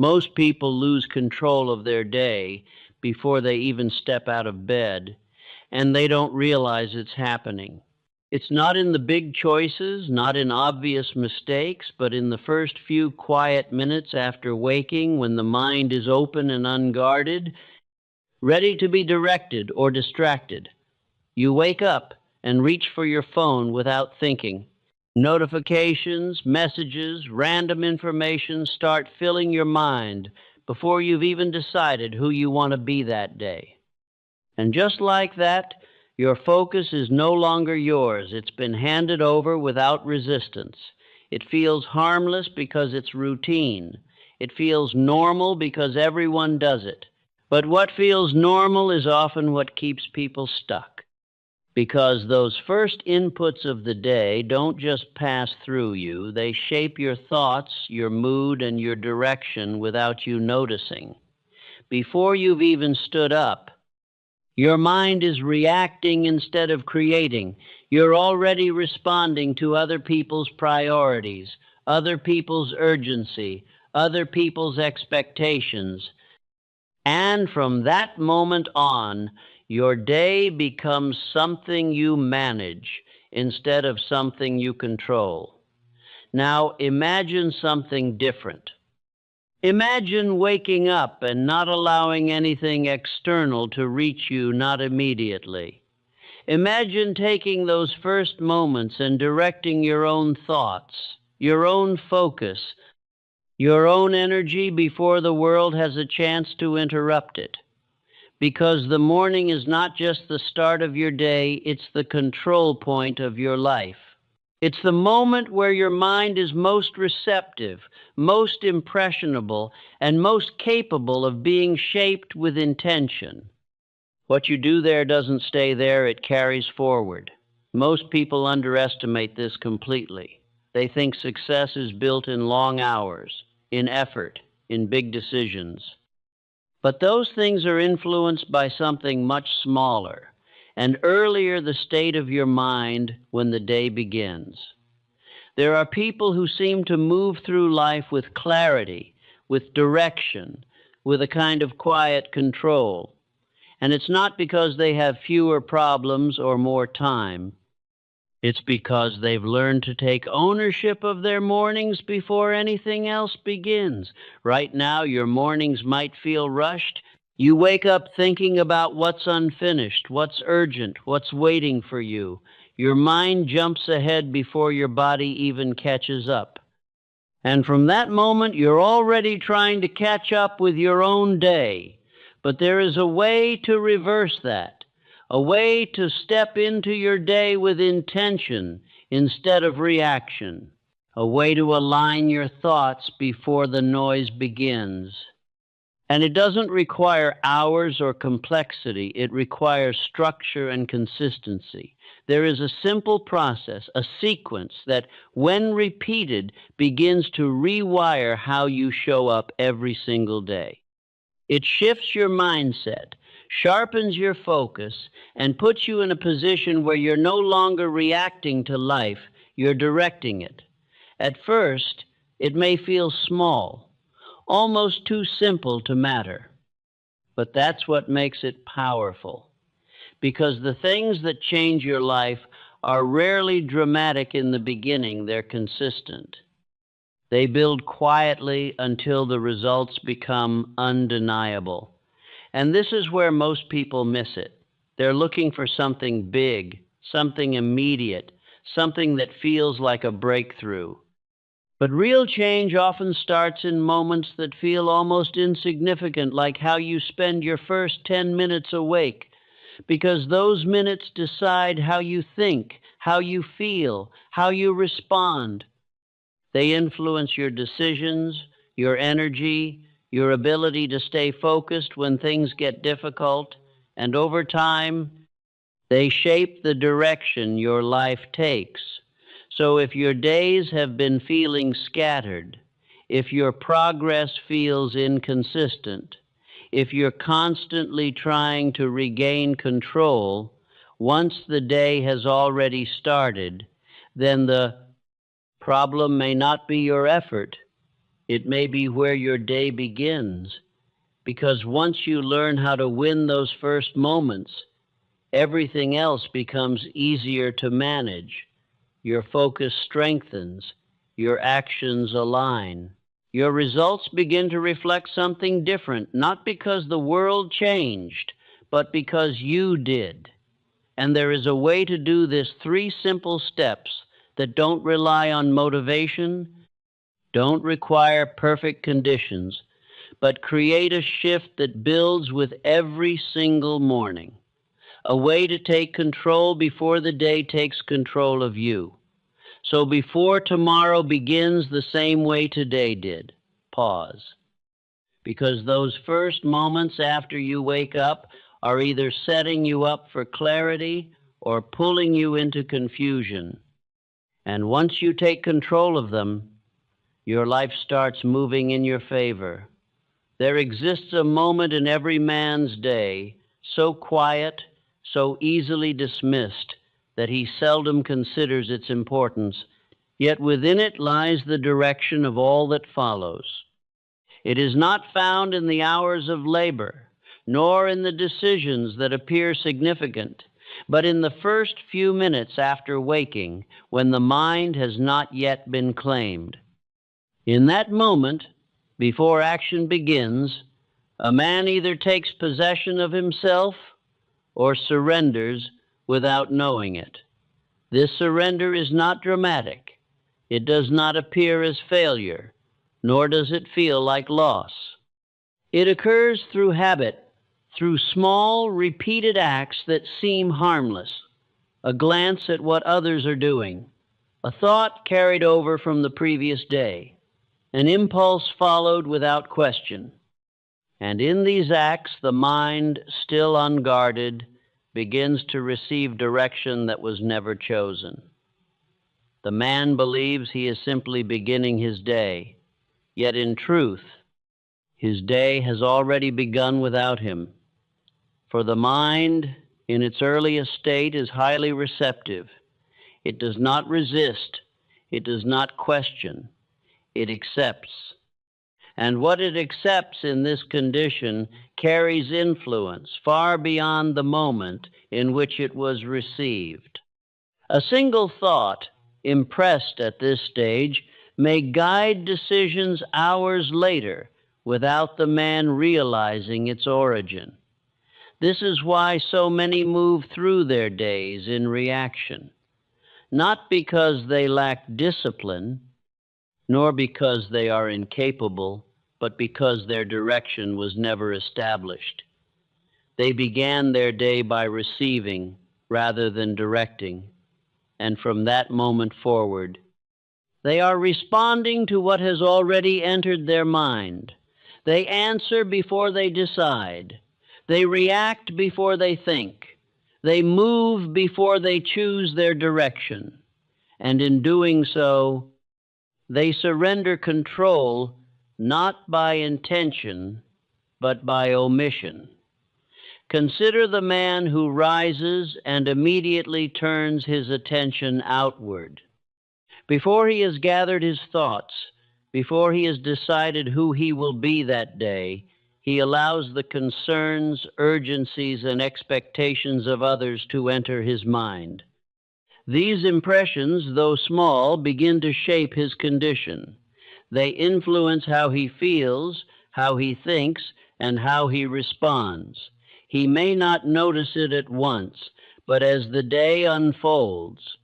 Most people lose control of their day before they even step out of bed, and they don't realize it's happening. It's not in the big choices, not in obvious mistakes, but in the first few quiet minutes after waking when the mind is open and unguarded, ready to be directed or distracted. You wake up and reach for your phone without thinking. Notifications, messages, random information start filling your mind before you've even decided who you want to be that day. And just like that, your focus is no longer yours. It's been handed over without resistance. It feels harmless because it's routine. It feels normal because everyone does it. But what feels normal is often what keeps people stuck. Because those first inputs of the day don't just pass through you, they shape your thoughts, your mood, and your direction without you noticing. Before you've even stood up, your mind is reacting instead of creating. You're already responding to other people's priorities, other people's urgency, other people's expectations. And from that moment on, your day becomes something you manage instead of something you control. Now imagine something different. Imagine waking up and not allowing anything external to reach you, not immediately. Imagine taking those first moments and directing your own thoughts, your own focus, your own energy before the world has a chance to interrupt it. Because the morning is not just the start of your day, it's the control point of your life. It's the moment where your mind is most receptive, most impressionable, and most capable of being shaped with intention. What you do there doesn't stay there, it carries forward. Most people underestimate this completely. They think success is built in long hours, in effort, in big decisions. But those things are influenced by something much smaller, and earlier the state of your mind when the day begins. There are people who seem to move through life with clarity, with direction, with a kind of quiet control. And it's not because they have fewer problems or more time. It's because they've learned to take ownership of their mornings before anything else begins. Right now, your mornings might feel rushed. You wake up thinking about what's unfinished, what's urgent, what's waiting for you. Your mind jumps ahead before your body even catches up. And from that moment, you're already trying to catch up with your own day. But there is a way to reverse that. A way to step into your day with intention instead of reaction. A way to align your thoughts before the noise begins. And it doesn't require hours or complexity. It requires structure and consistency. There is a simple process, a sequence that, when repeated, begins to rewire how you show up every single day. It shifts your mindset, sharpens your focus, and puts you in a position where you're no longer reacting to life, you're directing it. At first, it may feel small, almost too simple to matter. But that's what makes it powerful. Because the things that change your life are rarely dramatic in the beginning, they're consistent. They build quietly until the results become undeniable. And this is where most people miss it. They're looking for something big, something immediate, something that feels like a breakthrough. But real change often starts in moments that feel almost insignificant, like how you spend your first 10 minutes awake, because those minutes decide how you think, how you feel, how you respond. They influence your decisions, your energy, your ability to stay focused when things get difficult, and over time, they shape the direction your life takes. So if your days have been feeling scattered, if your progress feels inconsistent, if you're constantly trying to regain control, once the day has already started, then the problem may not be your effort. It may be where your day begins, because once you learn how to win those first moments, everything else becomes easier to manage. Your focus strengthens, your actions align. Your results begin to reflect something different, not because the world changed, but because you did. And there is a way to do this: three simple steps that don't rely on motivation, don't require perfect conditions, but create a shift that builds with every single morning. A way to take control before the day takes control of you. So before tomorrow begins the same way today did, pause. Because those first moments after you wake up are either setting you up for clarity or pulling you into confusion. And once you take control of them, your life starts moving in your favor. There exists a moment in every man's day, so quiet, so easily dismissed, that he seldom considers its importance, yet within it lies the direction of all that follows. It is not found in the hours of labor, nor in the decisions that appear significant, but in the first few minutes after waking, when the mind has not yet been claimed. In that moment, before action begins, a man either takes possession of himself or surrenders without knowing it. This surrender is not dramatic. It does not appear as failure, nor does it feel like loss. It occurs through habit, through small, repeated acts that seem harmless: a glance at what others are doing, a thought carried over from the previous day, an impulse followed without question. And in these acts, the mind, still unguarded, begins to receive direction that was never chosen. The man believes he is simply beginning his day, yet in truth, his day has already begun without him. For the mind, in its earliest state, is highly receptive. It does not resist. It does not question. It accepts. And what it accepts in this condition carries influence far beyond the moment in which it was received. A single thought, impressed at this stage, may guide decisions hours later without the man realizing its origin. This is why so many move through their days in reaction, not because they lack discipline, nor because they are incapable, but because their direction was never established. They began their day by receiving rather than directing, and from that moment forward, they are responding to what has already entered their mind. They answer before they decide. They react before they think. They move before they choose their direction. And in doing so, they surrender control not by intention, but by omission. Consider the man who rises and immediately turns his attention outward. Before he has gathered his thoughts, before he has decided who he will be that day, he allows the concerns, urgencies, and expectations of others to enter his mind. These impressions, though small, begin to shape his condition. They influence how he feels, how he thinks, and how he responds. He may not notice it at once, but as the day unfolds,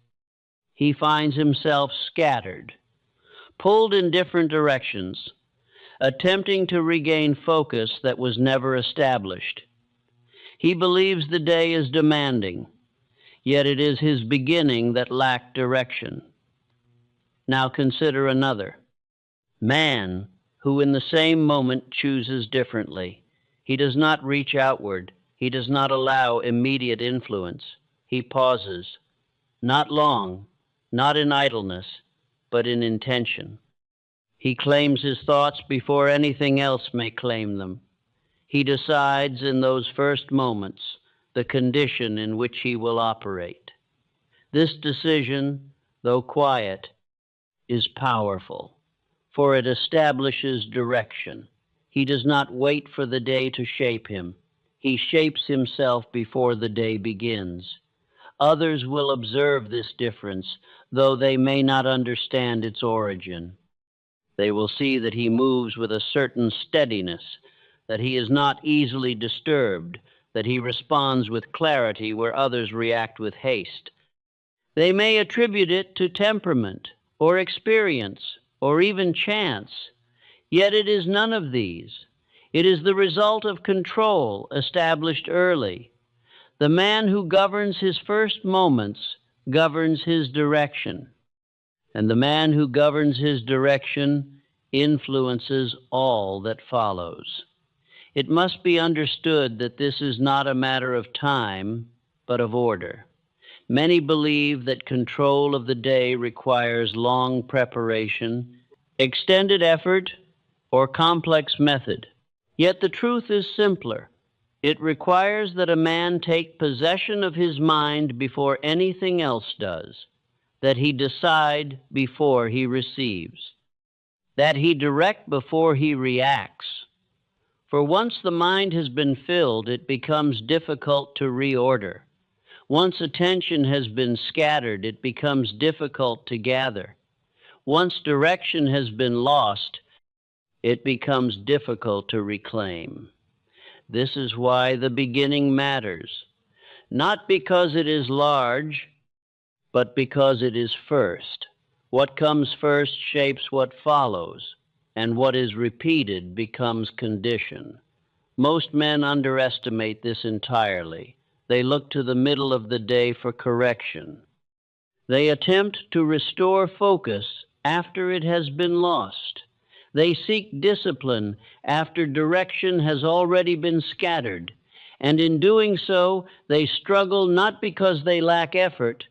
he finds himself scattered, pulled in different directions, attempting to regain focus that was never established. He believes the day is demanding, yet it is his beginning that lacked direction. Now consider another man who in the same moment chooses differently. He does not reach outward. He does not allow immediate influence. He pauses, not long, not in idleness, but in intention. He claims his thoughts before anything else may claim them. He decides in those first moments the condition in which he will operate. This decision, though quiet, is powerful, for it establishes direction. He does not wait for the day to shape him. He shapes himself before the day begins. Others will observe this difference, though they may not understand its origin. They will see that he moves with a certain steadiness, that he is not easily disturbed, that he responds with clarity where others react with haste. They may attribute it to temperament, or experience, or even chance, yet it is none of these. It is the result of control established early. The man who governs his first moments governs his direction, and the man who governs his direction influences all that follows. It must be understood that this is not a matter of time, but of order. Many believe that control of the day requires long preparation, extended effort, or complex method. Yet the truth is simpler. It requires that a man take possession of his mind before anything else does, that he decide before he receives, that he direct before he reacts. For once the mind has been filled, it becomes difficult to reorder. Once attention has been scattered, it becomes difficult to gather. Once direction has been lost, it becomes difficult to reclaim. This is why the beginning matters, not because it is large, but because it is first. What comes first shapes what follows, and what is repeated becomes condition. Most men underestimate this entirely. They look to the middle of the day for correction. They attempt to restore focus after it has been lost. They seek discipline after direction has already been scattered, and in doing so, they struggle not because they lack effort,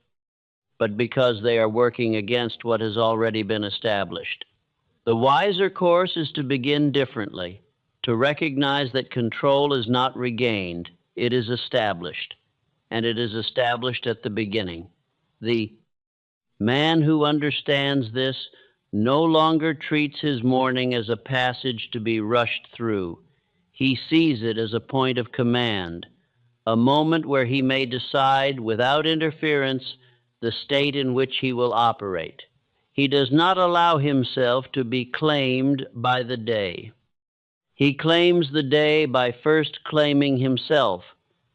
but because they are working against what has already been established. The wiser course is to begin differently, to recognize that control is not regained, it is established, and it is established at the beginning. The man who understands this no longer treats his morning as a passage to be rushed through. He sees it as a point of command, a moment where he may decide without interference the state in which he will operate. He does not allow himself to be claimed by the day. He claims the day by first claiming himself.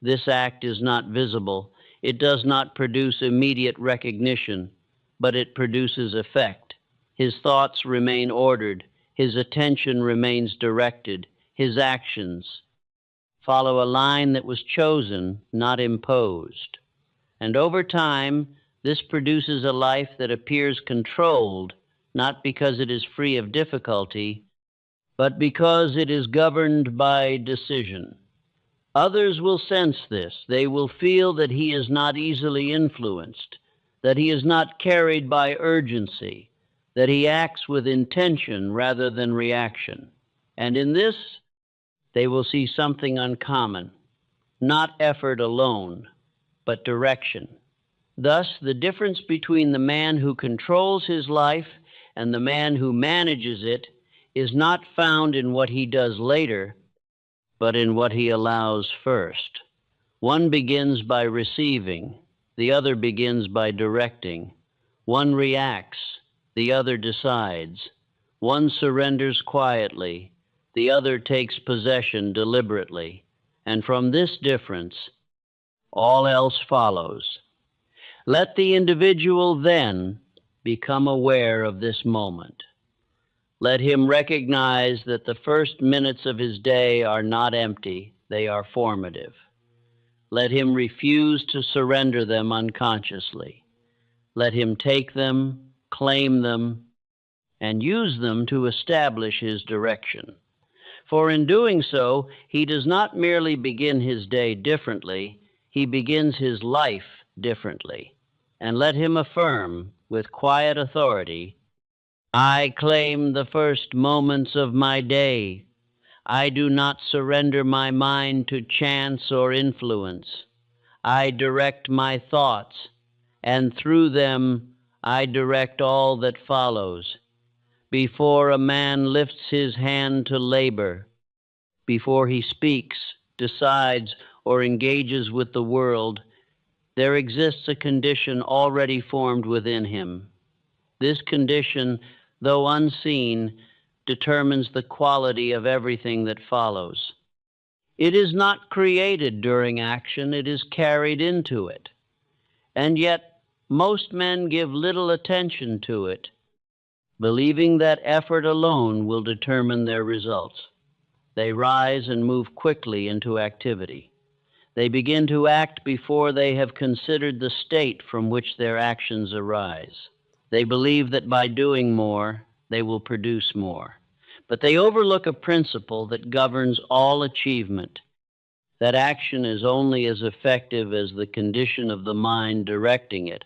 This act is not visible. It does not produce immediate recognition, but it produces effect. His thoughts remain ordered. His attention remains directed. His actions follow a line that was chosen, not imposed. And over time, this produces a life that appears controlled, not because it is free of difficulty, but because it is governed by decision. Others will sense this. They will feel that he is not easily influenced, that he is not carried by urgency, that he acts with intention rather than reaction. And in this, they will see something uncommon, not effort alone, but direction. Thus, the difference between the man who controls his life and the man who manages it is not found in what he does later, but in what he allows first. One begins by receiving, the other begins by directing. One reacts, the other decides. One surrenders quietly, the other takes possession deliberately. And from this difference, all else follows. Let the individual then become aware of this moment. Let him recognize that the first minutes of his day are not empty, they are formative. Let him refuse to surrender them unconsciously. Let him take them, claim them, and use them to establish his direction. For in doing so, he does not merely begin his day differently, he begins his life differently. And let him affirm with quiet authority, I claim the first moments of my day. I do not surrender my mind to chance or influence. I direct my thoughts, and through them I direct all that follows. before a man lifts his hand to labor, before he speaks, decides, or engages with the world, there exists a condition already formed within him. This condition, though unseen, determines the quality of everything that follows. It is not created during action, it is carried into it. And yet, most men give little attention to it, believing that effort alone will determine their results. They rise and move quickly into activity. They begin to act before they have considered the state from which their actions arise. They believe that by doing more, they will produce more. But they overlook a principle that governs all achievement, that action is only as effective as the condition of the mind directing it.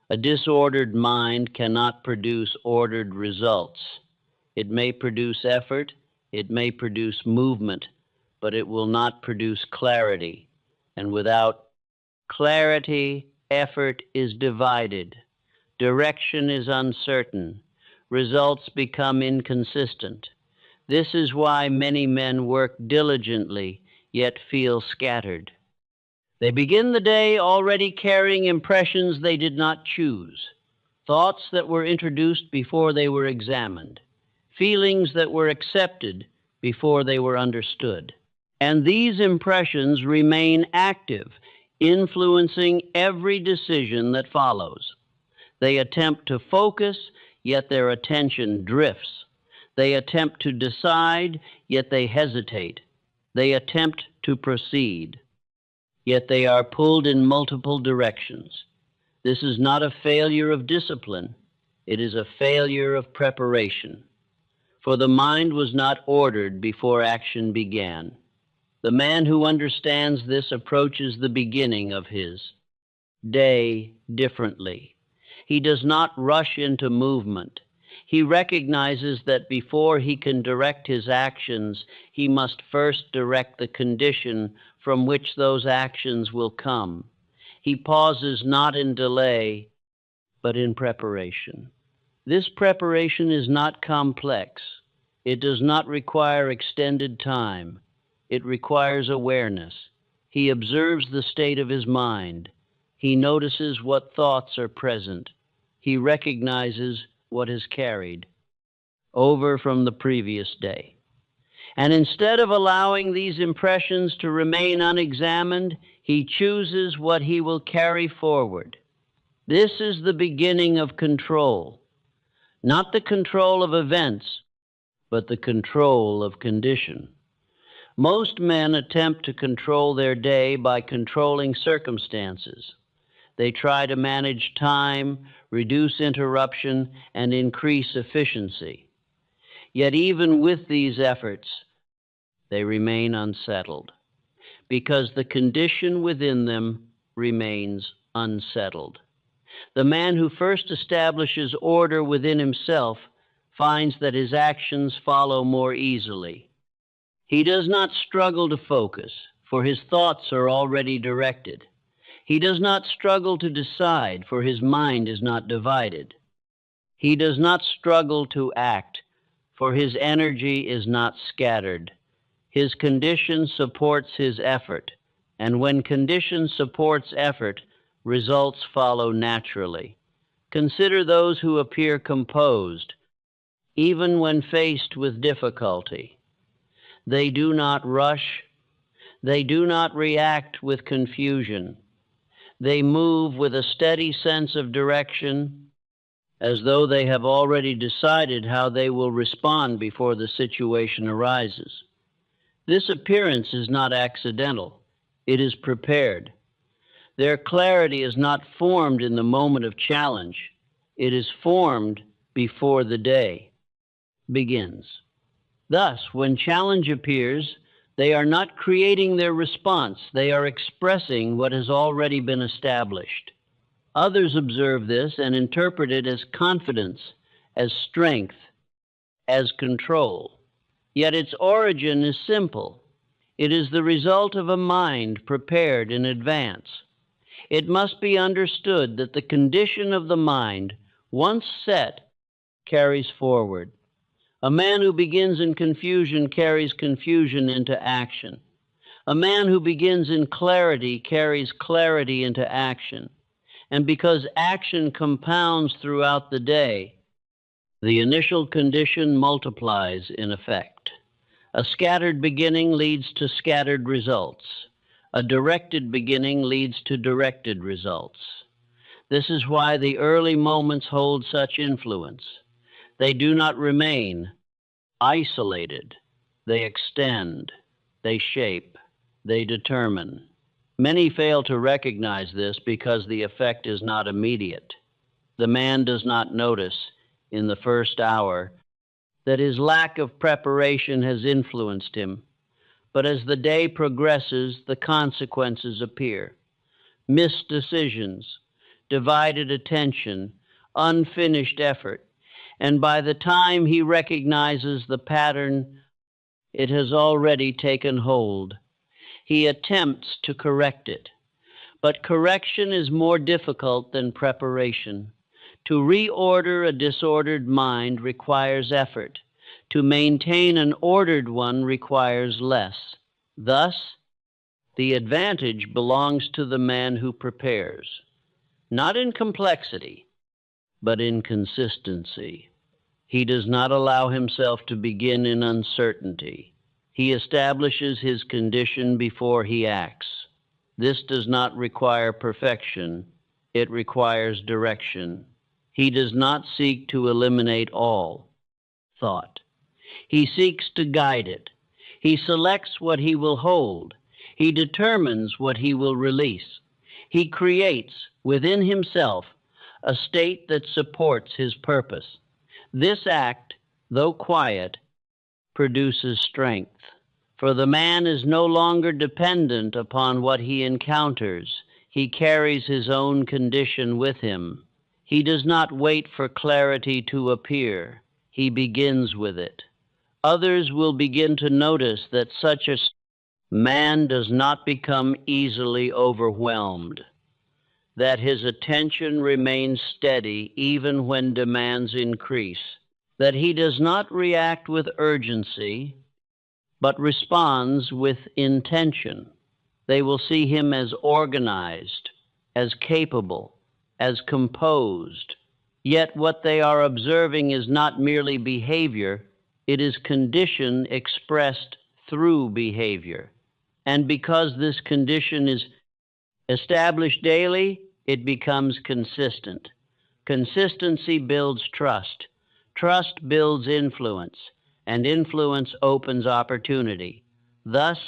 A disordered mind cannot produce ordered results. It may produce effort, it may produce movement, but it will not produce clarity. And without clarity, effort is divided. Direction is uncertain. Results become inconsistent. This is why many men work diligently, yet feel scattered. They begin the day already carrying impressions they did not choose, thoughts that were introduced before they were examined, feelings that were accepted before they were understood. And these impressions remain active, influencing every decision that follows. They attempt to focus, yet their attention drifts. They attempt to decide, yet they hesitate. They attempt to proceed, yet they are pulled in multiple directions. This is not a failure of discipline. It is a failure of preparation. For the mind was not ordered before action began. The man who understands this approaches the beginning of his day differently. He does not rush into movement. He recognizes that before he can direct his actions, he must first direct the condition from which those actions will come. He pauses not in delay, but in preparation. This preparation is not complex. It does not require extended time. It requires awareness. He observes the state of his mind. He notices what thoughts are present. He recognizes what is carried over from the previous day. And instead of allowing these impressions to remain unexamined, he chooses what he will carry forward. This is the beginning of control, not the control of events, but the control of condition. Most men attempt to control their day by controlling circumstances. They try to manage time, reduce interruption, and increase efficiency. Yet even with these efforts, they remain unsettled, because the condition within them remains unsettled. The man who first establishes order within himself finds that his actions follow more easily. He does not struggle to focus, for his thoughts are already directed. He does not struggle to decide, for his mind is not divided. He does not struggle to act, for his energy is not scattered. His condition supports his effort, and when condition supports effort, results follow naturally. Consider those who appear composed, even when faced with difficulty. They do not rush. They do not react with confusion. They move with a steady sense of direction, as though they have already decided how they will respond before the situation arises. This appearance is not accidental. It is prepared. Their clarity is not formed in the moment of challenge. It is formed before the day begins. Thus, when challenge appears, they are not creating their response. They are expressing what has already been established. Others observe this and interpret it as confidence, as strength, as control. Yet its origin is simple. It is the result of a mind prepared in advance. It must be understood that the condition of the mind, once set, carries forward. A man who begins in confusion carries confusion into action. A man who begins in clarity carries clarity into action. And because action compounds throughout the day, the initial condition multiplies in effect. A scattered beginning leads to scattered results. A directed beginning leads to directed results. This is why the early moments hold such influence. They do not remain isolated. They extend, they shape, they determine. Many fail to recognize this because the effect is not immediate. The man does not notice in the first hour that his lack of preparation has influenced him, but as the day progresses, the consequences appear. Missed decisions, divided attention, unfinished effort, and by the time he recognizes the pattern, it has already taken hold. He attempts to correct it, but correction is more difficult than preparation. To reorder a disordered mind requires effort. To maintain an ordered one requires less. Thus, the advantage belongs to the man who prepares, not in complexity, but in consistency. He does not allow himself to begin in uncertainty. He establishes his condition before he acts. This does not require perfection, it requires direction. He does not seek to eliminate all thought. He seeks to guide it. He selects what he will hold. He determines what he will release. He creates within himself a state that supports his purpose. This act, though quiet, produces strength. For the man is no longer dependent upon what he encounters. He carries his own condition with him. He does not wait for clarity to appear. He begins with it. Others will begin to notice that such a man does not become easily overwhelmed, that his attention remains steady even when demands increase, that he does not react with urgency, but responds with intention. They will see him as organized, as capable, as composed. Yet what they are observing is not merely behavior, it is condition expressed through behavior. And because this condition is established daily, it becomes consistent. Consistency builds trust. Trust builds influence, and influence opens opportunity. Thus,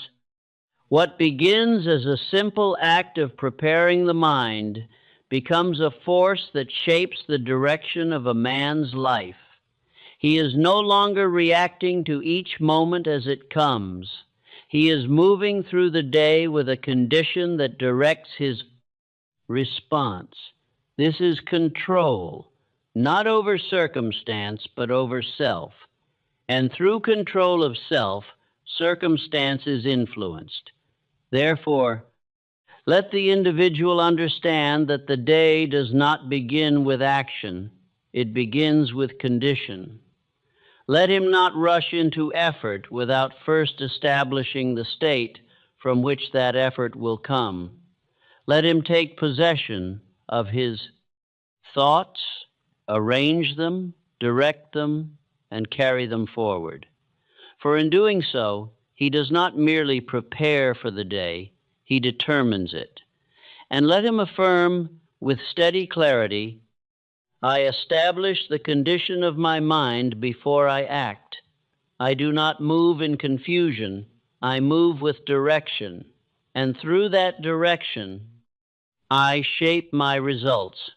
what begins as a simple act of preparing the mind becomes a force that shapes the direction of a man's life. He is no longer reacting to each moment as it comes. He is moving through the day with a condition that directs his response. This is control, not over circumstance, but over self. And through control of self, circumstance is influenced. Therefore, let the individual understand that the day does not begin with action, it begins with condition. Let him not rush into effort without first establishing the state from which that effort will come. Let him take possession of his thoughts, arrange them, direct them, and carry them forward. For in doing so, he does not merely prepare for the day, he determines it. And let him affirm with steady clarity, I establish the condition of my mind before I act. I do not move in confusion, I move with direction. And through that direction, I shape my results.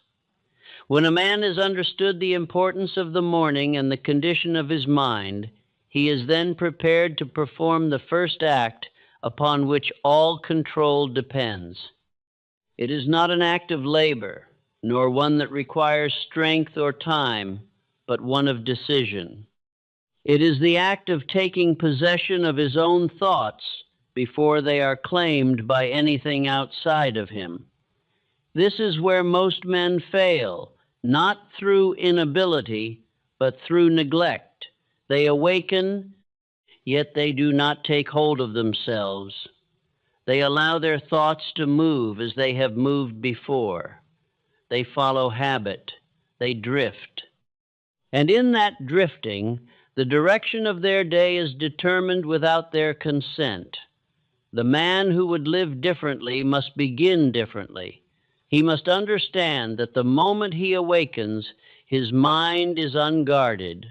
When a man has understood the importance of the morning and the condition of his mind, he is then prepared to perform the first act upon which all control depends. It is not an act of labor, nor one that requires strength or time, but one of decision. It is the act of taking possession of his own thoughts before they are claimed by anything outside of him. This is where most men fail, not through inability, but through neglect. They awaken, yet they do not take hold of themselves. They allow their thoughts to move as they have moved before. They follow habit. They drift. And in that drifting, the direction of their day is determined without their consent. The man who would live differently must begin differently. He must understand that the moment he awakens, his mind is unguarded.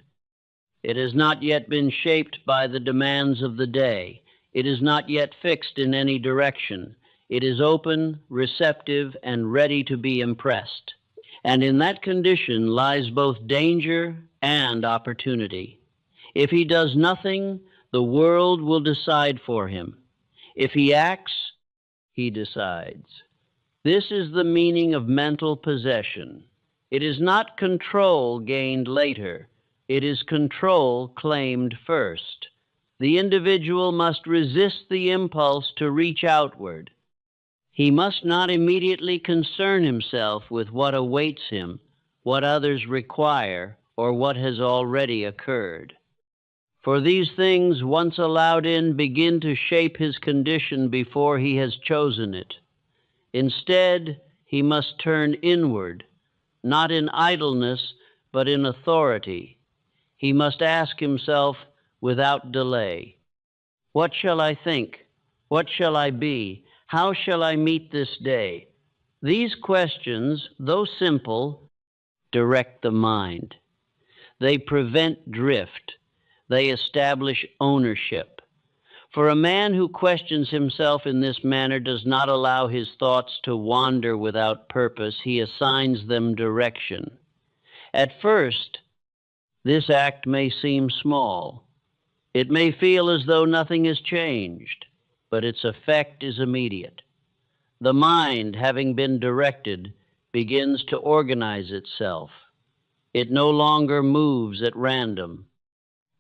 It has not yet been shaped by the demands of the day. It is not yet fixed in any direction. It is open, receptive, and ready to be impressed. And in that condition lies both danger and opportunity. If he does nothing, the world will decide for him. If he acts, he decides. This is the meaning of mental possession. It is not control gained later. It is control claimed first. The individual must resist the impulse to reach outward. He must not immediately concern himself with what awaits him, what others require, or what has already occurred. For these things, once allowed in, begin to shape his condition before he has chosen it. Instead, he must turn inward, not in idleness, but in authority. He must ask himself without delay, what shall I think? What shall I be? How shall I meet this day? These questions, though simple, direct the mind. They prevent drift. They establish ownership. For a man who questions himself in this manner does not allow his thoughts to wander without purpose. He assigns them direction. At first, this act may seem small. It may feel as though nothing has changed, but its effect is immediate. The mind, having been directed, begins to organize itself. It no longer moves at random.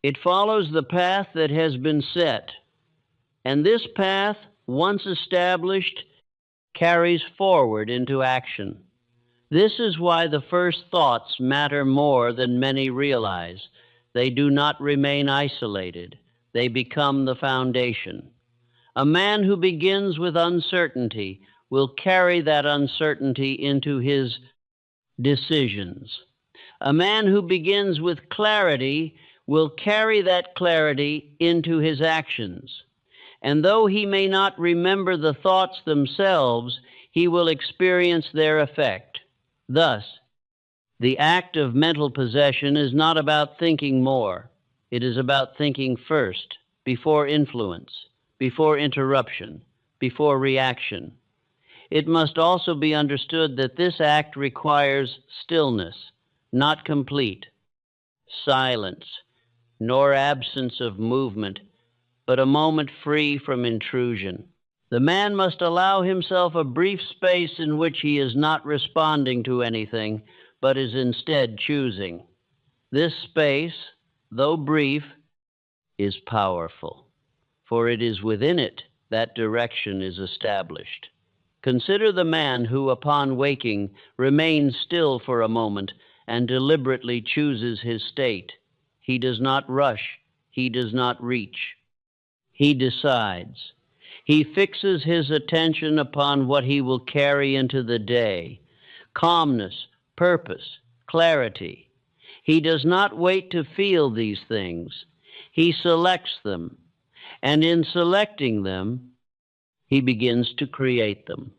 It follows the path that has been set, and this path, once established, carries forward into action. This is why the first thoughts matter more than many realize. They do not remain isolated. They become the foundation. A man who begins with uncertainty will carry that uncertainty into his decisions. A man who begins with clarity will carry that clarity into his actions. And though he may not remember the thoughts themselves, he will experience their effect. Thus, the act of mental possession is not about thinking more. It is about thinking first, before influence, before interruption, before reaction. It must also be understood that this act requires stillness, not complete silence, nor absence of movement, but a moment free from intrusion. The man must allow himself a brief space in which he is not responding to anything, but is instead choosing. This space, though brief, is powerful, for it is within it that direction is established. Consider the man who, upon waking, remains still for a moment and deliberately chooses his state. He does not rush. He does not reach. He decides. He fixes his attention upon what he will carry into the day. Calmness, purpose, clarity. He does not wait to feel these things. He selects them, and in selecting them, he begins to create them.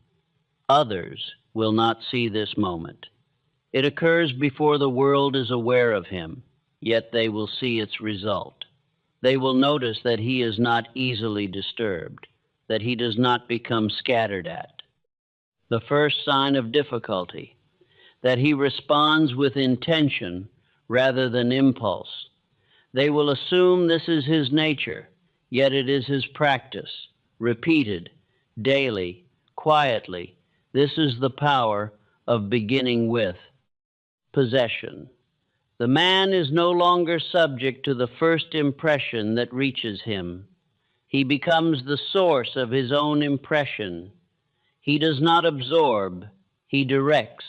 Others will not see this moment. It occurs before the world is aware of him, yet they will see its result. They will notice that he is not easily disturbed, that he does not become scattered at. The first sign of difficulty, that he responds with intention rather than impulse. They will assume this is his nature, yet it is his practice, repeated, daily, quietly. This is the power of beginning with possession. The man is no longer subject to the first impression that reaches him. He becomes the source of his own impression. He does not absorb, he directs.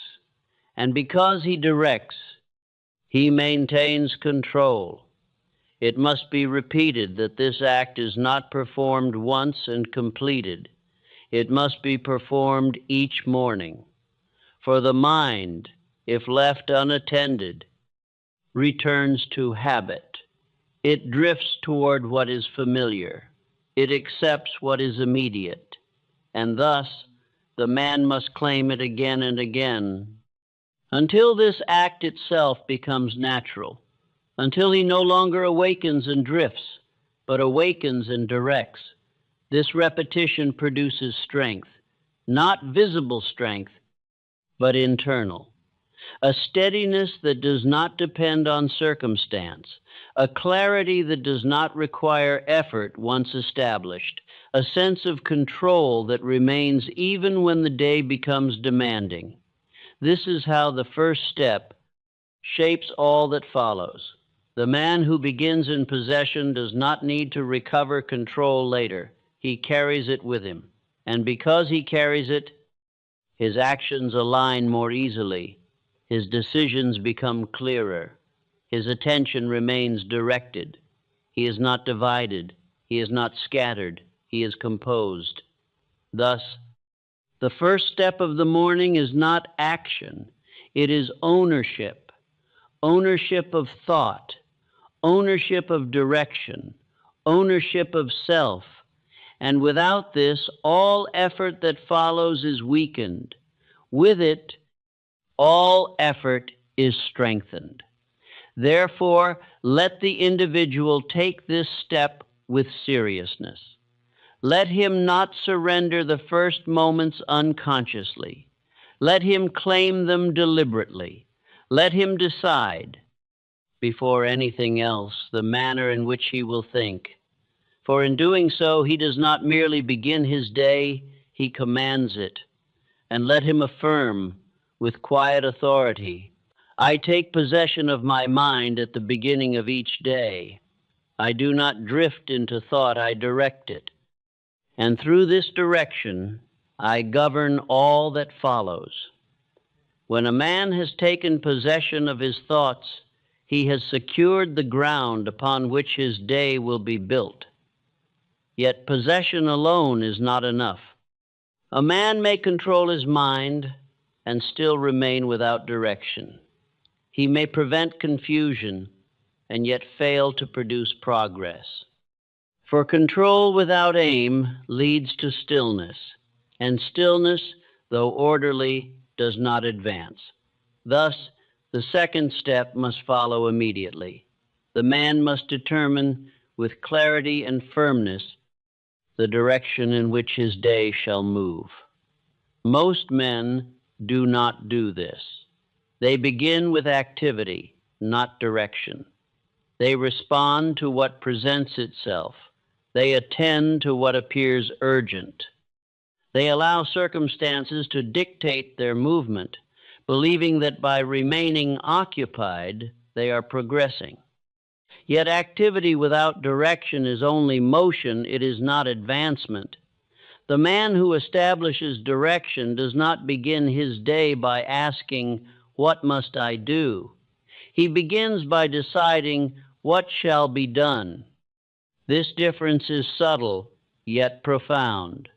And because he directs, he maintains control. It must be repeated that this act is not performed once and completed. It must be performed each morning. For the mind, if left unattended, returns to habit. It drifts toward what is familiar. It accepts what is immediate. And thus, the man must claim it again and again until this act itself becomes natural, until he no longer awakens and drifts, but awakens and directs. This repetition produces strength, not visible strength, but internal. A steadiness that does not depend on circumstance, a clarity that does not require effort once established, a sense of control that remains even when the day becomes demanding. This is how the first step shapes all that follows. The man who begins in possession does not need to recover control later. He carries it with him. And because he carries it, his actions align more easily. His decisions become clearer. His attention remains directed. He is not divided. He is not scattered. He is composed. Thus, the first step of the morning is not action. It is ownership. Ownership of thought. Ownership of direction. Ownership of self. And without this, all effort that follows is weakened. With it, all effort is strengthened. Therefore, let the individual take this step with seriousness. Let him not surrender the first moments unconsciously. Let him claim them deliberately. Let him decide, before anything else, the manner in which he will think. For in doing so, he does not merely begin his day, he commands it. And let him affirm, with quiet authority, I take possession of my mind at the beginning of each day. I do not drift into thought, I direct it. And through this direction, I govern all that follows. When a man has taken possession of his thoughts, he has secured the ground upon which his day will be built. Yet possession alone is not enough. A man may control his mind and still remain without direction. He may prevent confusion and yet fail to produce progress. For control without aim leads to stillness, and stillness, though orderly, does not advance. Thus, the second step must follow immediately. The man must determine with clarity and firmness the direction in which his day shall move. Most men do not do this. They begin with activity, not direction. They respond to what presents itself. They attend to what appears urgent. They allow circumstances to dictate their movement, believing that by remaining occupied, they are progressing. Yet activity without direction is only motion, it is not advancement. The man who establishes direction does not begin his day by asking, what must I do? He begins by deciding, what shall be done? This difference is subtle, yet profound.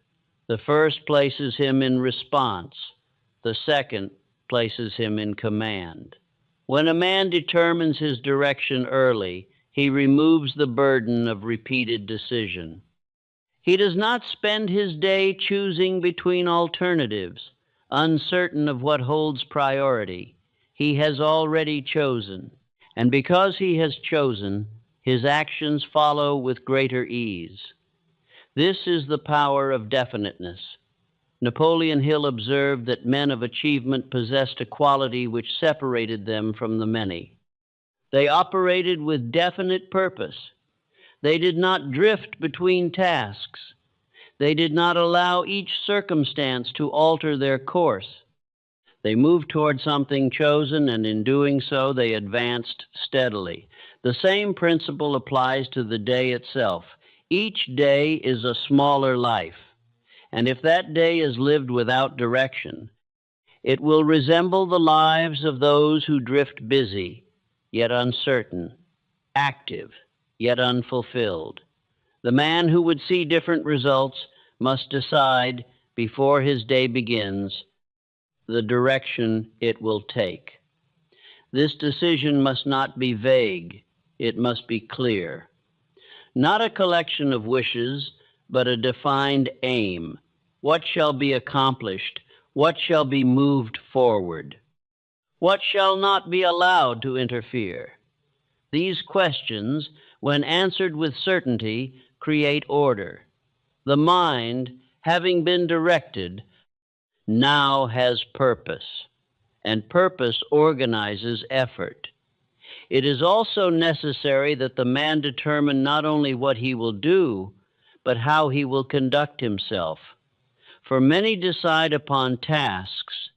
The first places him in response. The second places him in command. When a man determines his direction early, he removes the burden of repeated decision. He does not spend his day choosing between alternatives, uncertain of what holds priority. He has already chosen, and because he has chosen, his actions follow with greater ease. This is the power of definiteness. Napoleon Hill observed that men of achievement possessed a quality which separated them from the many. They operated with definite purpose. They did not drift between tasks. They did not allow each circumstance to alter their course. They moved toward something chosen, and in doing so, they advanced steadily. The same principle applies to the day itself. Each day is a smaller life, and if that day is lived without direction, it will resemble the lives of those who drift busy, yet uncertain, active, yet unfulfilled. The man who would see different results must decide before his day begins the direction it will take. This decision must not be vague, it must be clear. Not a collection of wishes, but a defined aim. What shall be accomplished? What shall be moved forward? What shall not be allowed to interfere? These questions, when answered with certainty, create order. The mind, having been directed, now has purpose, and purpose organizes effort. It is also necessary that the man determine not only what he will do, but how he will conduct himself. For many decide upon tasks,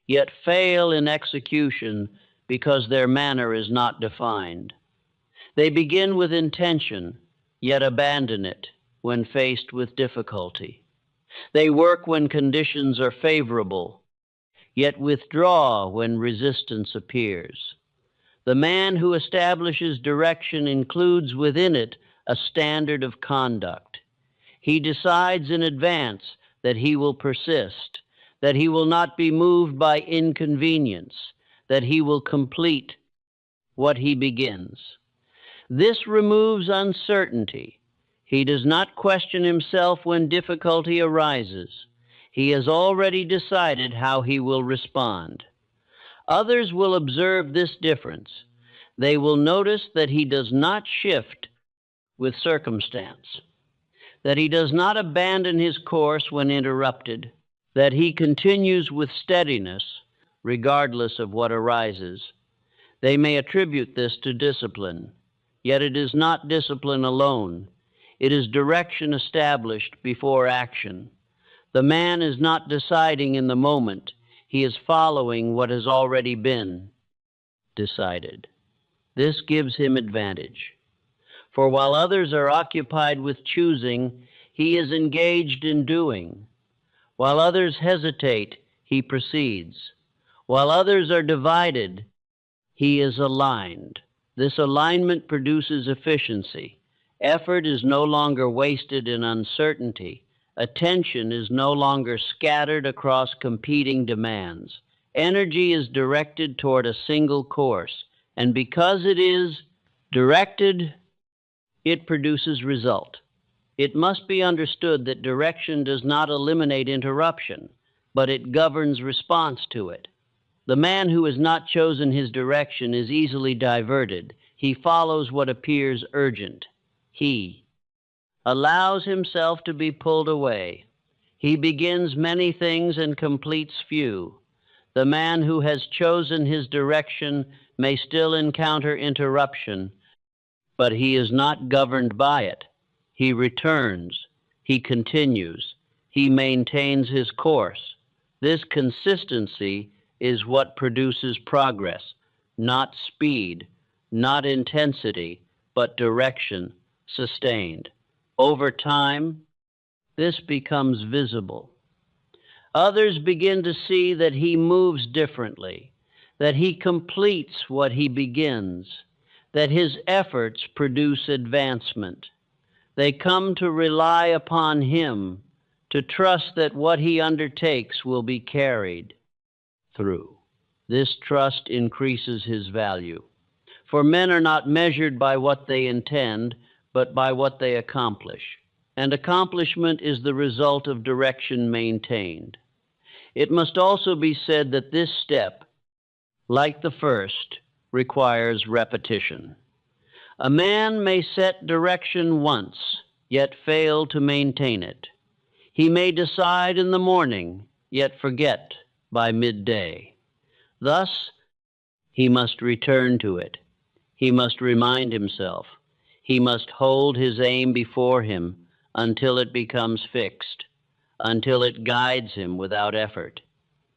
yet fail in execution because their manner is not defined. They begin with intention, yet abandon it when faced with difficulty. They work when conditions are favorable, yet withdraw when resistance appears. The man who establishes direction includes within it a standard of conduct. He decides in advance that he will persist, that he will not be moved by inconvenience, that he will complete what he begins. This removes uncertainty. He does not question himself when difficulty arises. He has already decided how he will respond. Others will observe this difference. They will notice that he does not shift with circumstance, that he does not abandon his course when interrupted, that he continues with steadiness regardless of what arises. They may attribute this to discipline, yet it is not discipline alone. It is direction established before action. The man is not deciding in the moment. He is following what has already been decided. This gives him advantage. For while others are occupied with choosing, he is engaged in doing. While others hesitate, he proceeds. While others are divided, he is aligned. This alignment produces efficiency. Effort is no longer wasted in uncertainty. Attention is no longer scattered across competing demands. Energy is directed toward a single course, and because it is directed, it produces result. It must be understood that direction does not eliminate interruption, but it governs response to it. The man who has not chosen his direction is easily diverted. He follows what appears urgent. He allows himself to be pulled away. He begins many things and completes few. The man who has chosen his direction may still encounter interruption, but he is not governed by it. He returns. He continues. He maintains his course. This consistency is what produces progress, not speed, not intensity, but direction, sustained. Over time, this becomes visible. Others begin to see that he moves differently, that he completes what he begins, that his efforts produce advancement. They come to rely upon him, to trust that what he undertakes will be carried through. This trust increases his value. For men are not measured by what they intend, but by what they accomplish. And accomplishment is the result of direction maintained. It must also be said that this step, like the first, requires repetition. A man may set direction once, yet fail to maintain it. He may decide in the morning, yet forget by midday. Thus, he must return to it. He must remind himself. He must hold his aim before him until it becomes fixed, until it guides him without effort.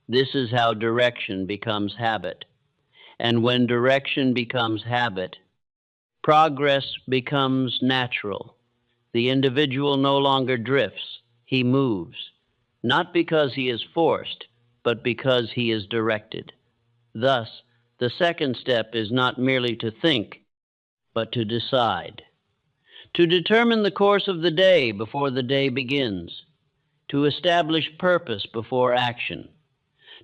This is how direction becomes habit. And when direction becomes habit, progress becomes natural. The individual no longer drifts, he moves, not because he is forced, but because he is directed. Thus, the second step is not merely to think, but to decide. to determine the course of the day before the day begins, to establish purpose before action,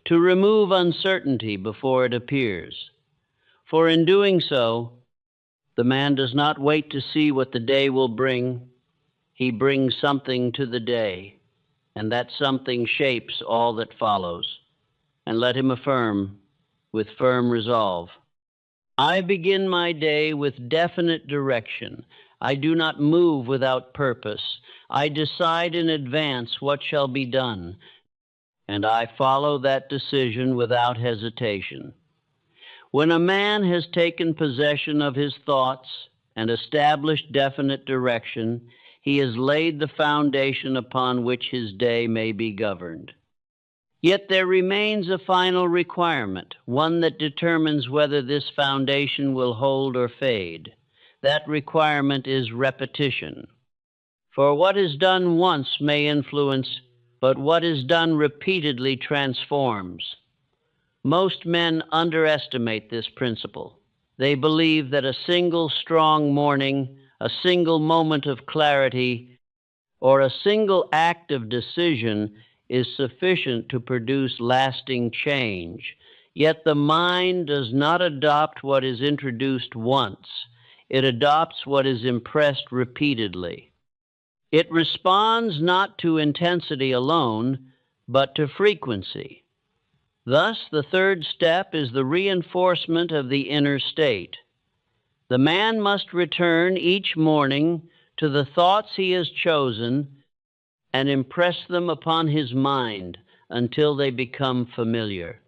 to remove uncertainty before it appears. For in doing so, the man does not wait to see what the day will bring. He brings something to the day, and that something shapes all that follows. And let him affirm, with firm resolve, I begin my day with definite direction. I do not move without purpose. I decide in advance what shall be done, and I follow that decision without hesitation. When a man has taken possession of his thoughts and established definite direction, he has laid the foundation upon which his day may be governed. Yet there remains a final requirement, one that determines whether this foundation will hold or fade. That requirement is repetition. For what is done once may influence, but what is done repeatedly transforms. Most men underestimate this principle. They believe that a single strong morning, a single moment of clarity, or a single act of decision is sufficient to produce lasting change. Yet the mind does not adopt what is introduced once. It adopts what is impressed repeatedly. It responds not to intensity alone, but to frequency. Thus, the third step is the reinforcement of the inner state. The man must return each morning to the thoughts he has chosen and impress them upon his mind until they become familiar.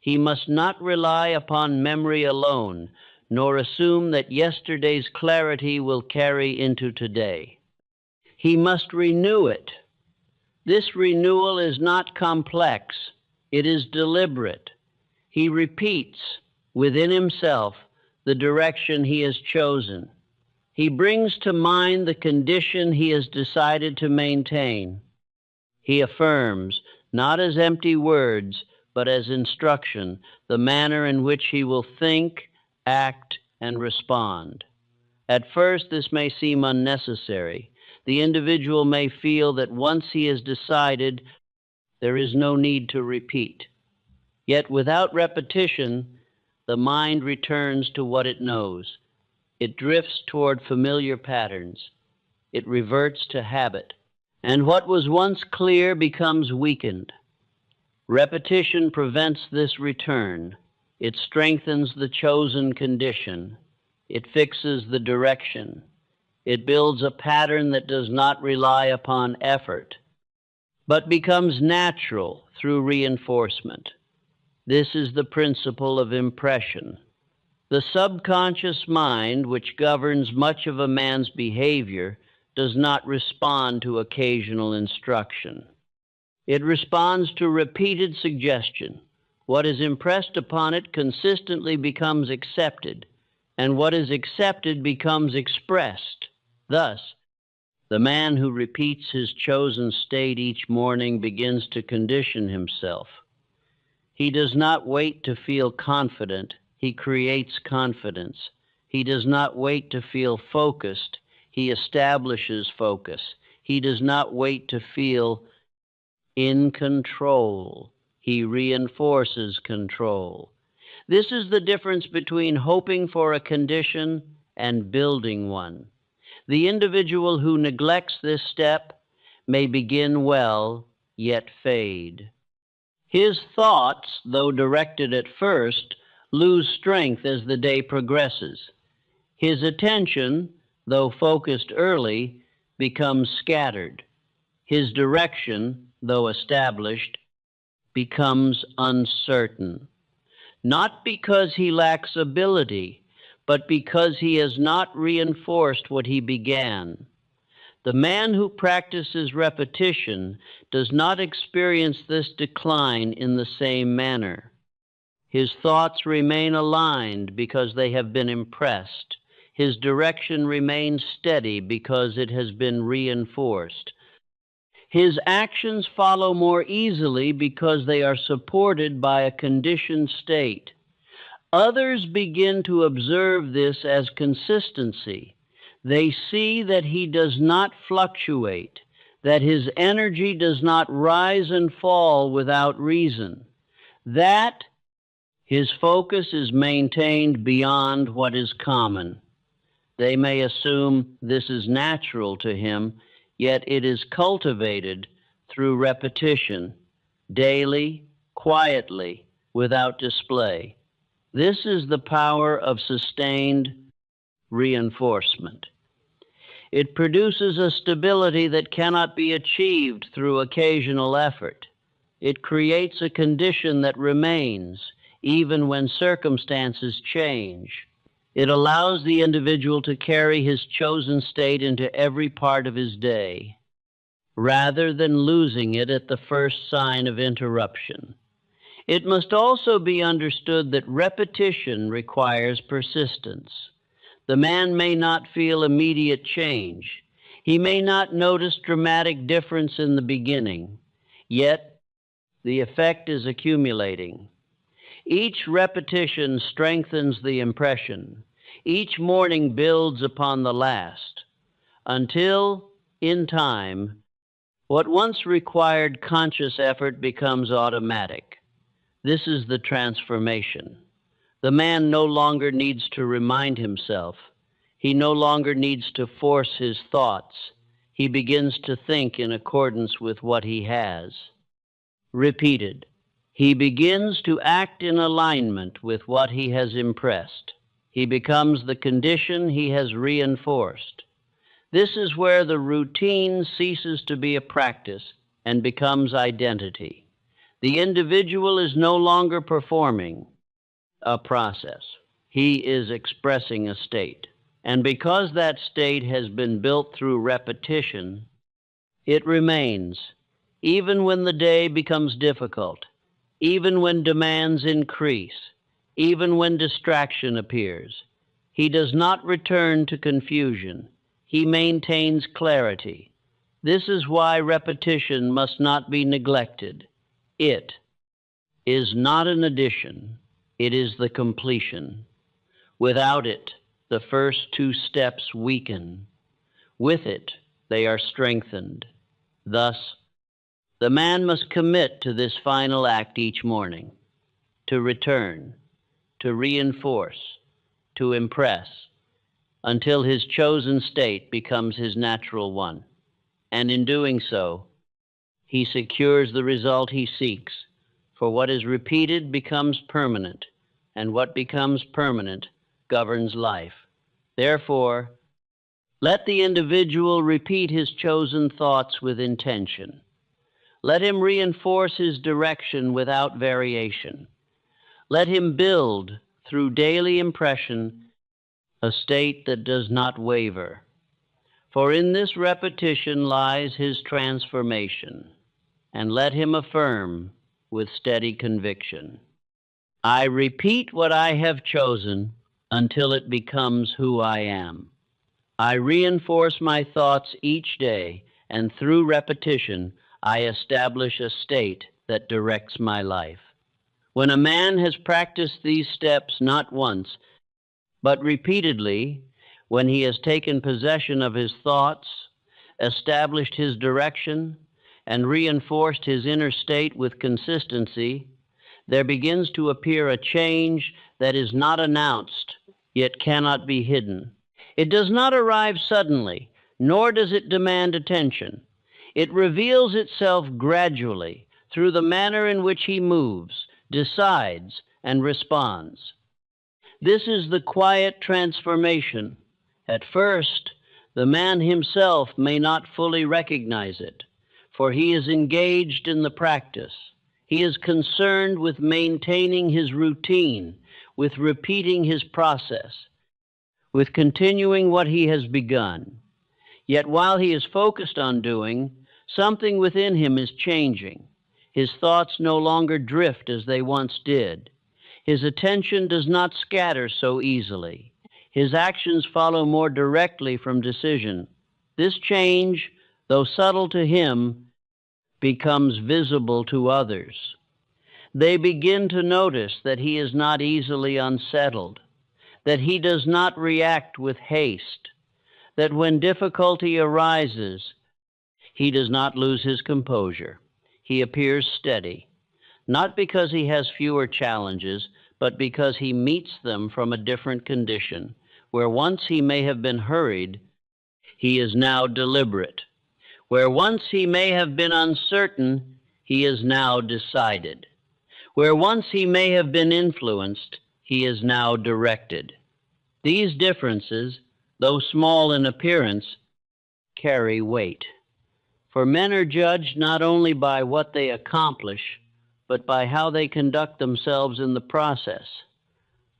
He must not rely upon memory alone, nor assume that yesterday's clarity will carry into today. He must renew it. This renewal is not complex. It is deliberate. He repeats within himself the direction he has chosen. He brings to mind the condition he has decided to maintain. He affirms, not as empty words, but as instruction, the manner in which he will think, act, and respond. At first, this may seem unnecessary. The individual may feel that once he has decided, there is no need to repeat. Yet without repetition, the mind returns to what it knows. It drifts toward familiar patterns. It reverts to habit. And what was once clear becomes weakened. Repetition prevents this return. It strengthens the chosen condition. It fixes the direction. It builds a pattern that does not rely upon effort, but becomes natural through reinforcement. This is the principle of impression. The subconscious mind, which governs much of a man's behavior, does not respond to occasional instruction. It responds to repeated suggestion. What is impressed upon it consistently becomes accepted, and what is accepted becomes expressed. Thus, the man who repeats his chosen state each morning begins to condition himself. He does not wait to feel confident. He creates confidence. He does not wait to feel focused. He establishes focus. He does not wait to feel in control. He reinforces control. This is the difference between hoping for a condition and building one. The individual who neglects this step may begin well, yet fade. His thoughts, though directed at first, lose strength as the day progresses. His attention, though focused early, becomes scattered. His direction, though established, becomes uncertain. Not because he lacks ability, but because he has not reinforced what he began. The man who practices repetition does not experience this decline in the same manner. His thoughts remain aligned because they have been impressed. His direction remains steady because it has been reinforced. His actions follow more easily because they are supported by a conditioned state. Others begin to observe this as consistency. They see that he does not fluctuate, that his energy does not rise and fall without reason, that his focus is maintained beyond what is common. They may assume this is natural to him, yet it is cultivated through repetition, daily, quietly, without display. This is the power of sustained reinforcement. It produces a stability that cannot be achieved through occasional effort. It creates a condition that remains even when circumstances change. It allows the individual to carry his chosen state into every part of his day, rather than losing it at the first sign of interruption. It must also be understood that repetition requires persistence. The man may not feel immediate change. He may not notice dramatic difference in the beginning, yet the effect is accumulating. Each repetition strengthens the impression. Each morning builds upon the last, until, in time, what once required conscious effort becomes automatic. This is the transformation. The man no longer needs to remind himself. He no longer needs to force his thoughts. He begins to think in accordance with what he has. Repeated. He begins to act in alignment with what he has impressed. He becomes the condition he has reinforced. This is where the routine ceases to be a practice and becomes identity. The individual is no longer performing a process. He is expressing a state. And because that state has been built through repetition, it remains, even when the day becomes difficult, even when demands increase, even when distraction appears. He does not return to confusion. He maintains clarity. This is why repetition must not be neglected. It is not an addition. It is the completion. Without it, the first two steps weaken. With it, they are strengthened. Thus, the man must commit to this final act each morning, to return, to reinforce, to impress, until his chosen state becomes his natural one. And in doing so, he secures the result he seeks, for what is repeated becomes permanent, and what becomes permanent governs life. Therefore, let the individual repeat his chosen thoughts with intention. Let him reinforce his direction without variation. Let him build, through daily impression, a state that does not waver. For in this repetition lies his transformation. And let him affirm with steady conviction, I repeat what I have chosen until it becomes who I am. I reinforce my thoughts each day, and through repetition, I establish a state that directs my life. When a man has practiced these steps not once, but repeatedly, when he has taken possession of his thoughts, established his direction, and reinforced his inner state with consistency, there begins to appear a change that is not announced, yet cannot be hidden. It does not arrive suddenly, nor does it demand attention. It reveals itself gradually through the manner in which he moves, decides, and responds. This is the quiet transformation. At first, the man himself may not fully recognize it, for he is engaged in the practice. He is concerned with maintaining his routine, with repeating his process, with continuing what he has begun. Yet while he is focused on doing, something within him is changing. His thoughts no longer drift as they once did. His attention does not scatter so easily. His actions follow more directly from decision. This change, though subtle to him, becomes visible to others. They begin to notice that he is not easily unsettled, that he does not react with haste, that when difficulty arises, he does not lose his composure. He appears steady, not because he has fewer challenges, but because he meets them from a different condition, where once he may have been hurried, he is now deliberate. Where once he may have been uncertain, he is now decided. Where once he may have been influenced, he is now directed. These differences, though small in appearance, carry weight. For men are judged not only by what they accomplish, but by how they conduct themselves in the process.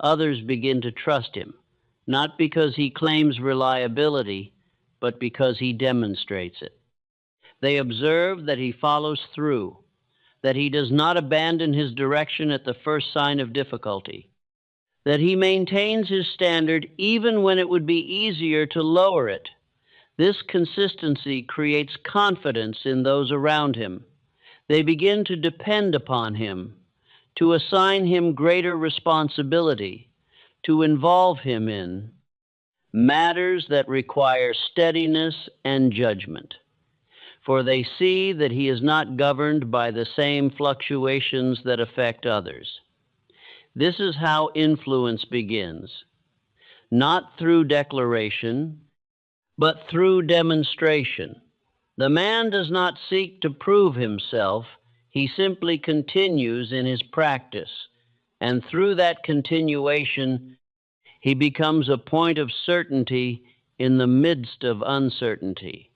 Others begin to trust him, not because he claims reliability, but because he demonstrates it. They observe that he follows through, that he does not abandon his direction at the first sign of difficulty, that he maintains his standard even when it would be easier to lower it. This consistency creates confidence in those around him. They begin to depend upon him, to assign him greater responsibility, to involve him in matters that require steadiness and judgment. For they see that he is not governed by the same fluctuations that affect others. This is how influence begins, not through declaration, but through demonstration. The man does not seek to prove himself, he simply continues in his practice, and through that continuation, he becomes a point of certainty in the midst of uncertainty.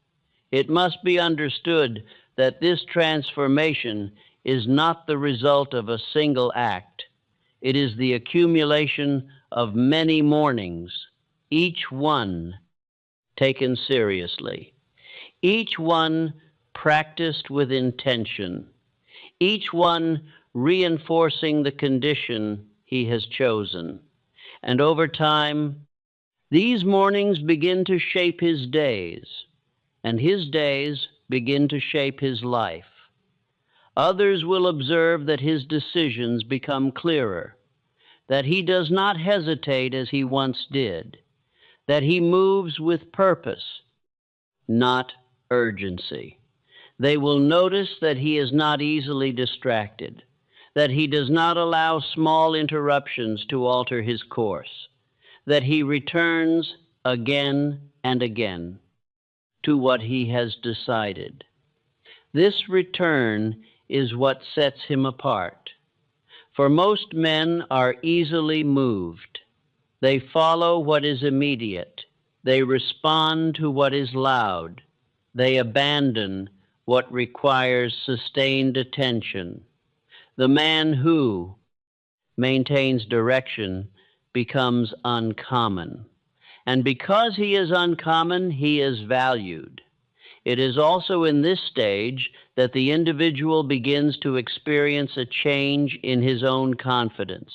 It must be understood that this transformation is not the result of a single act. It is the accumulation of many mornings, each one taken seriously, each one practiced with intention, each one reinforcing the condition he has chosen. And over time, these mornings begin to shape his days, and his days begin to shape his life. Others will observe that his decisions become clearer, that he does not hesitate as he once did, that he moves with purpose, not urgency. They will notice that he is not easily distracted, that he does not allow small interruptions to alter his course, that he returns again and again to what he has decided. This return is what sets him apart. For most men are easily moved. They follow what is immediate. They respond to what is loud. They abandon what requires sustained attention. The man who maintains direction becomes uncommon. And because he is uncommon, he is valued. It is also in this stage that the individual begins to experience a change in his own confidence,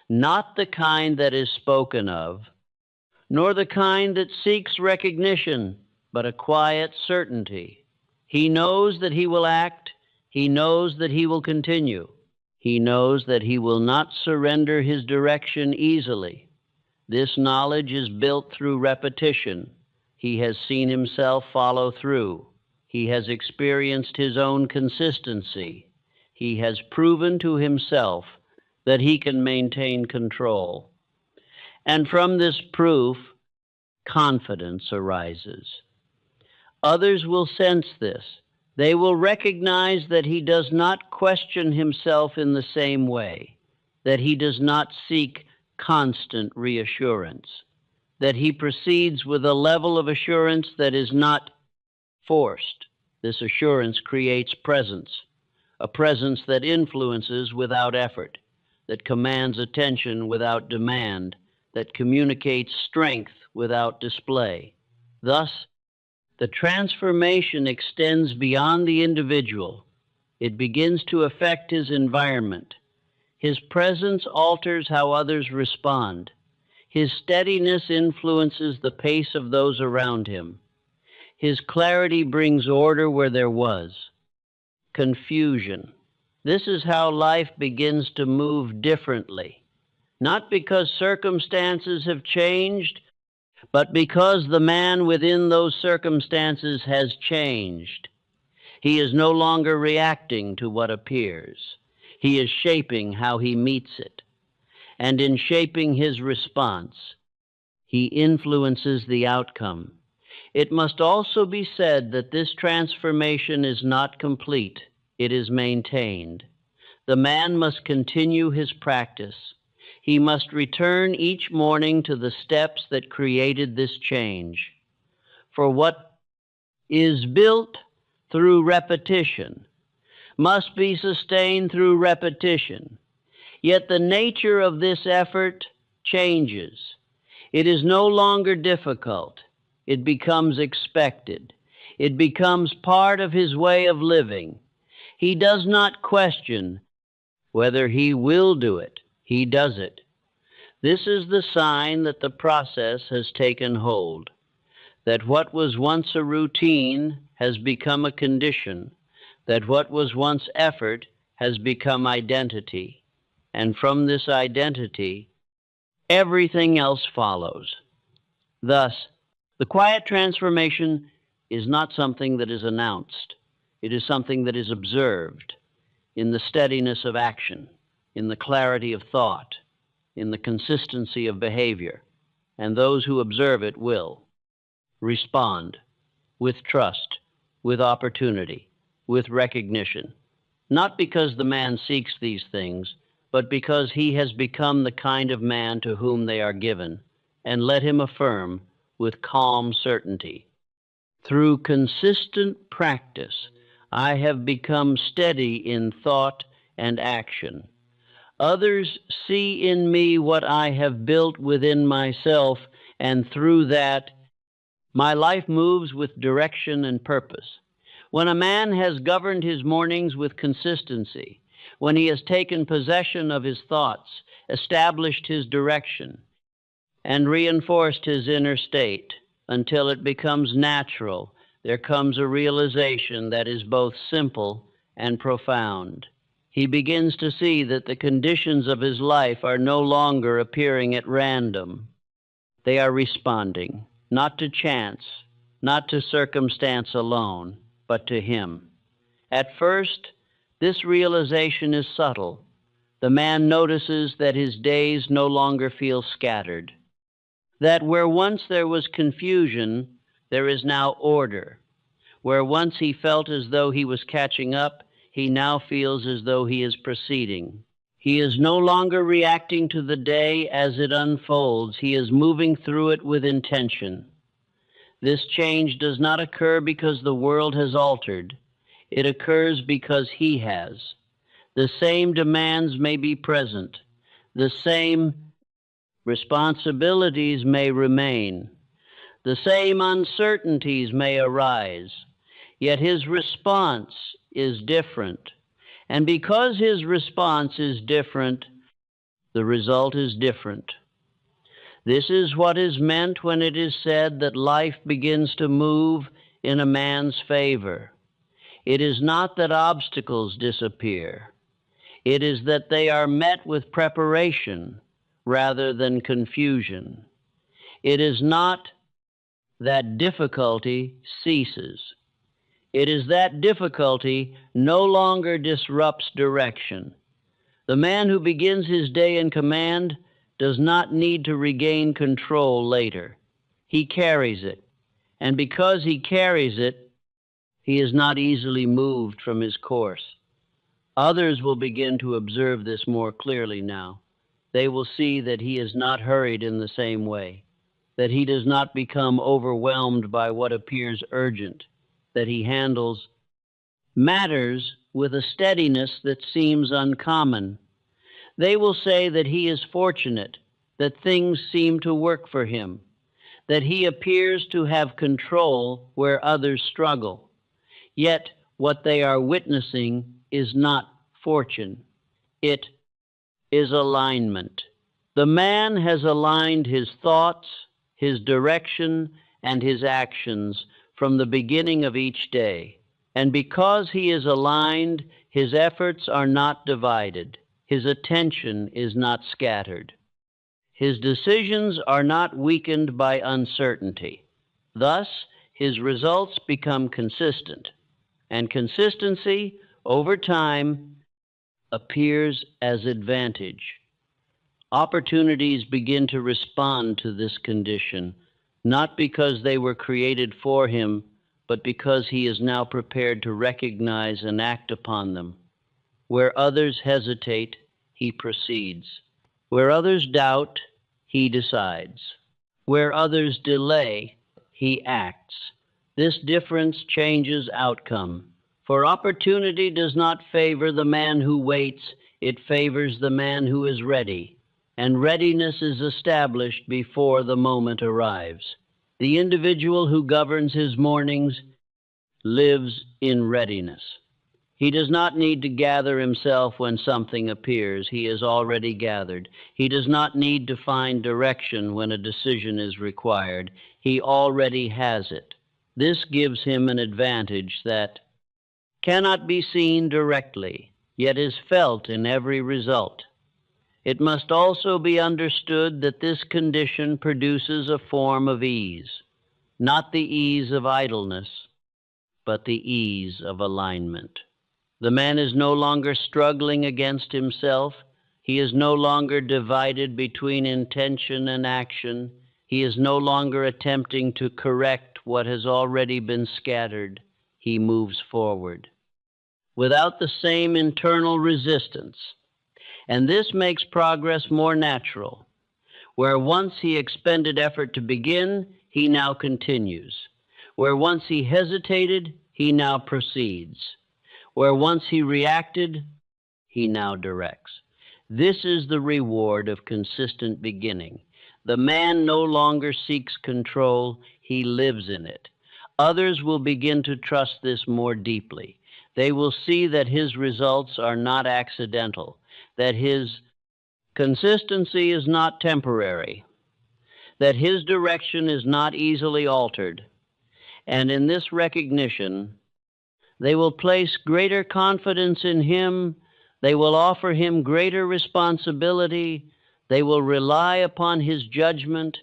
not the kind that is spoken of, nor the kind that seeks recognition, but a quiet certainty. He knows that he will act. He knows that he will continue. He knows that he will not surrender his direction easily. This knowledge is built through repetition. He has seen himself follow through. He has experienced his own consistency. He has proven to himself that he can maintain control. And from this proof, confidence arises. Others will sense this. They will recognize that he does not question himself in the same way, that he does not seek constant reassurance, that he proceeds with a level of assurance that is not forced. This assurance creates presence, a presence that influences without effort, that commands attention without demand, that communicates strength without display. Thus, the transformation extends beyond the individual. It begins to affect his environment. His presence alters how others respond. His steadiness influences the pace of those around him. His clarity brings order where there was confusion. This is how life begins to move differently, not because circumstances have changed, But because the man within those circumstances has changed, he is no longer reacting to what appears. He is shaping how he meets it. And in shaping his response, he influences the outcome. It must also be said that this transformation is not complete. It is maintained. The man must continue his practice. He must return each morning to the steps that created this change. For what is built through repetition must be sustained through repetition. Yet the nature of this effort changes. It is no longer difficult. It becomes expected. It becomes part of his way of living. He does not question whether he will do it. He does it. This is the sign that the process has taken hold, that what was once a routine has become a condition, that what was once effort has become identity, and from this identity, everything else follows. Thus, the quiet transformation is not something that is announced. It is something that is observed in the steadiness of action, in the clarity of thought, in the consistency of behavior, and those who observe it will respond with trust, with opportunity, with recognition, not because the man seeks these things, but because he has become the kind of man to whom they are given, and let him affirm with calm certainty. Through consistent practice, I have become steady in thought and action. Others see in me what I have built within myself, and through that, my life moves with direction and purpose. When a man has governed his mornings with consistency, when he has taken possession of his thoughts, established his direction, and reinforced his inner state until it becomes natural, there comes a realization that is both simple and profound. He begins to see that the conditions of his life are no longer appearing at random. They are responding, not to chance, not to circumstance alone, but to him. At first, this realization is subtle. The man notices that his days no longer feel scattered, that where once there was confusion, there is now order. Where once he felt as though he was catching up, he now feels as though he is proceeding. He is no longer reacting to the day as it unfolds. He is moving through it with intention. This change does not occur because the world has altered. It occurs because he has. The same demands may be present. The same responsibilities may remain. The same uncertainties may arise. Yet his response is different. And because his response is different, the result is different. This is what is meant when it is said that life begins to move in a man's favor. It is not that obstacles disappear. It is that they are met with preparation rather than confusion. It is not that difficulty ceases. It is that difficulty no longer disrupts direction. The man who begins his day in command does not need to regain control later. He carries it. And because he carries it, he is not easily moved from his course. Others will begin to observe this more clearly now. They will see that he is not hurried in the same way, that he does not become overwhelmed by what appears urgent, that he handles matters with a steadiness that seems uncommon. They will say that he is fortunate, that things seem to work for him, that he appears to have control where others struggle. Yet what they are witnessing is not fortune. It is alignment. The man has aligned his thoughts, his direction, and his actions from the beginning of each day. And because he is aligned, his efforts are not divided. His attention is not scattered. His decisions are not weakened by uncertainty. Thus, his results become consistent, and consistency, over time, appears as advantage. Opportunities begin to respond to this condition, not because they were created for him, but because he is now prepared to recognize and act upon them. Where others hesitate, he proceeds. Where others doubt, he decides. Where others delay, he acts. This difference changes outcome. For opportunity does not favor the man who waits, it favors the man who is ready. And readiness is established before the moment arrives. The individual who governs his mornings lives in readiness. He does not need to gather himself when something appears. He is already gathered. He does not need to find direction when a decision is required. He already has it. This gives him an advantage that cannot be seen directly, yet is felt in every result. It must also be understood that this condition produces a form of ease, not the ease of idleness, but the ease of alignment. The man is no longer struggling against himself. He is no longer divided between intention and action. He is no longer attempting to correct what has already been scattered. He moves forward without the same internal resistance. And this makes progress more natural. Where once he expended effort to begin, he now continues. Where once he hesitated, he now proceeds. Where once he reacted, he now directs. This is the reward of consistent beginning. The man no longer seeks control, he lives in it. Others will begin to trust this more deeply. They will see that his results are not accidental, that his consistency is not temporary, that his direction is not easily altered. And in this recognition, they will place greater confidence in him. They will offer him greater responsibility. They will rely upon his judgment.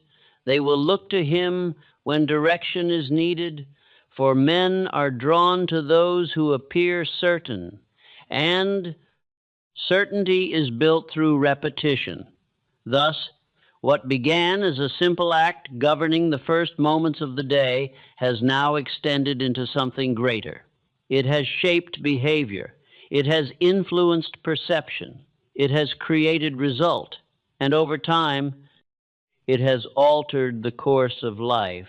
They will look to him when direction is needed. For men are drawn to those who appear certain, and certainty is built through repetition. Thus, what began as a simple act governing the first moments of the day has now extended into something greater. It has shaped behavior. It has influenced perception. It has created result. And over time, it has altered the course of life.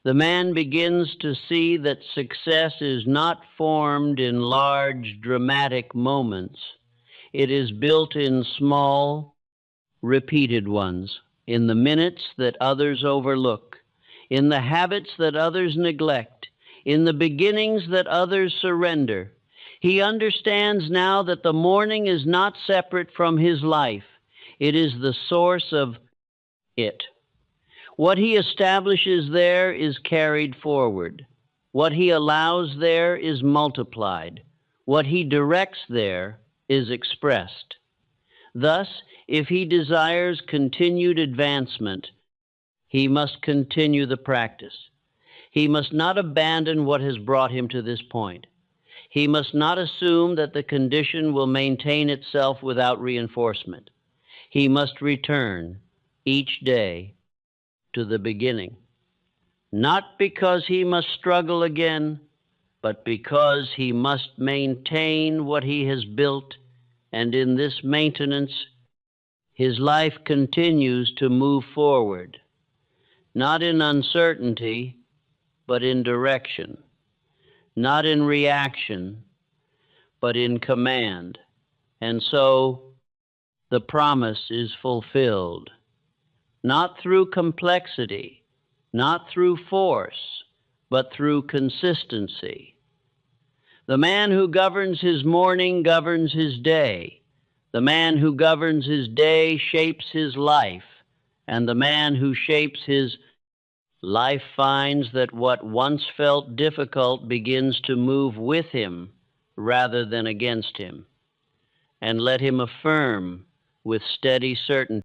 The man begins to see that success is not formed in large, dramatic moments. It is built in small, repeated ones, in the minutes that others overlook, in the habits that others neglect, in the beginnings that others surrender. He understands now that the morning is not separate from his life. It is the source of it. What he establishes there is carried forward. What he allows there is multiplied. What he directs there is expressed. Thus, if he desires continued advancement, he must continue the practice. He must not abandon what has brought him to this point. He must not assume that the condition will maintain itself without reinforcement. He must return each day to the beginning, not because he must struggle again, but because he must maintain what he has built, and in this maintenance, his life continues to move forward, not in uncertainty, but in direction, not in reaction, but in command. And so the promise is fulfilled, not through complexity, not through force, but through consistency. The man who governs his morning governs his day. The man who governs his day shapes his life, and the man who shapes his life finds that what once felt difficult begins to move with him rather than against him. And let him affirm with steady certainty